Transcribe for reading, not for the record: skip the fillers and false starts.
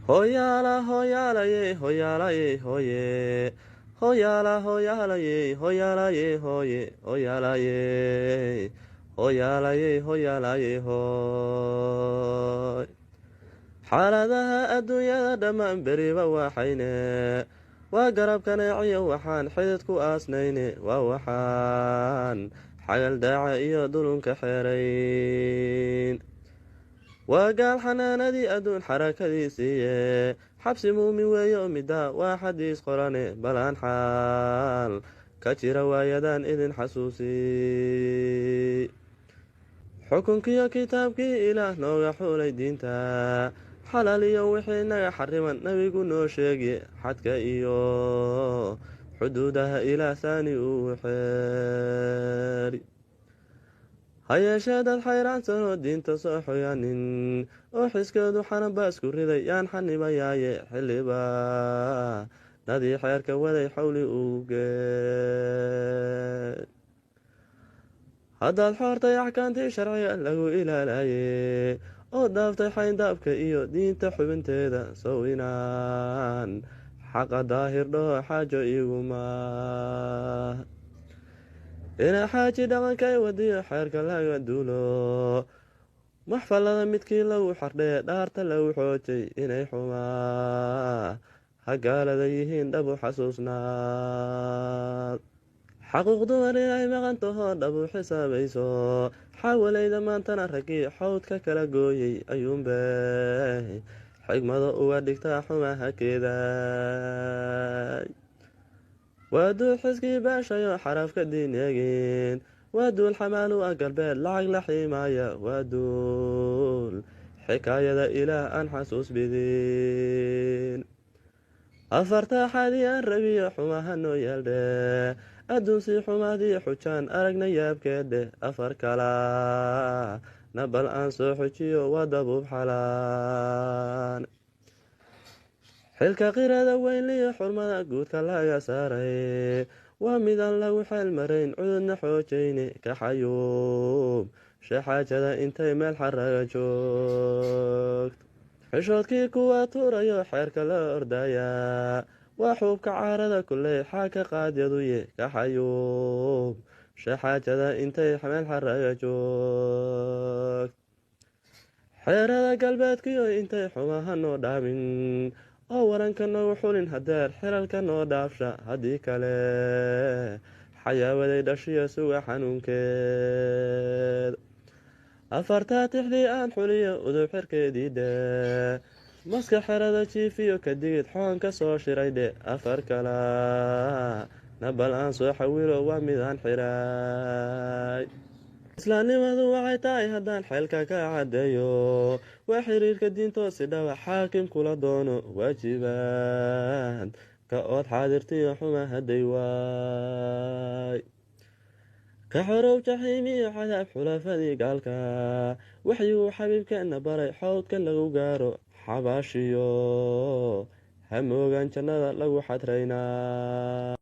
Hoyala hoyala ye hoyala ye hoye. Hoyala hoyala ye hoyala ye hoye. Hoyala ye. Hoyala ye hoyala ye hoy. xaaladaha adduunyada dhammaan beriba waxayne waa garabka neeciyo waxaan xidid ku aasnayne waa waxaan xagal daaca iyo dulunka xeerayn waa gaal xanaanadii adduun xarakadiisiiye xabsi muumin weeye oo midda waa xadiis qorane balaan xaal ka jira waayadan idin xasuusi xukunkiyo kitaabkii ilaah nooga xulay diinta xalaal iyo wixii naga xariman nabigu noo sheegi xadka iyo xuduudaha ilaah saani uu xeeri ha yeeshee dad xayraansanoo diinta soo xoyanin oo xiskeedu xanaba isku riday yaan xanibayaaye xilliba nadii xeerka waday xawli uu gee haddaad xoortay axkaantii sharciga lagu ilaalaye oo daaftay xayndaabka iyo diinta xubinteeda sow inaan xaqa daahir dhaho xaajo iguma inaa xaaji dhaqankay wadiyo xeerka laga duulo maxfalada midkii lagu xardhee dhaarta lagu xoojay inay xumaa hagaalada yihiin dhabu xasuusnaad xaquuq dumar inay maqantahoo dhabu xisaabayso xaawalayda maantana raggii xawdka kala gooyey ayuunbe xigmado uga dhigtaa xumahakeeday waa duul xiskii baashayo xarafka diineegin waa duul xamaalu ah galbeed lacag la xiimaaya waa duul xikaayada ilaah aan xasuus bidin afarta xadiyaan rabiyo xumaha noo yeeldhe adduunsii xumaadiyo xujaan aragna yaabkeedhe afar kala na bal aan soo xujiyo waa dabuub xalaan xilka qirada weynliyo xurmada guudka laga saaray waa midaan lagu xeel marayn cududna xoojayne ka xayuub shaxaajada intay meel xaraga joogto xishoodkii kuwa tuurayo xeerka la ordayaa waa xuubka caarada kuley xaaka qaadyaduye ka xayuub shaxaajada intay meel xaraga joogto xeerada galbeedkiyo intay xumaha noo dhaamin oo waranka noogu xulin hadeer xilalka noo dhaafsha haddii kale xayaawaday dhashiyo suga xanuunkeed afartaa tixdii aan xuliyo udub xirkeedii dhe maska xerada jiifiyo kadigid xoon ka soo shiray dhe afar kala na bal aan soo xawilo waa midaan xiray islaamnimadu waxay tahay haddaan xeelka ka caddeeyo waa xiriirka diintoosi dhawa xaakim kula doono waajibaad ka ood xaadirtiyo xuma hadday waay ka xorow jaxiimiyo cadaab xulafadii gaalka waxyiguu xabiibkeenna baray xowdkan lagu gaaro xabaashiyo hamoogan jannada lagu xadraynaa.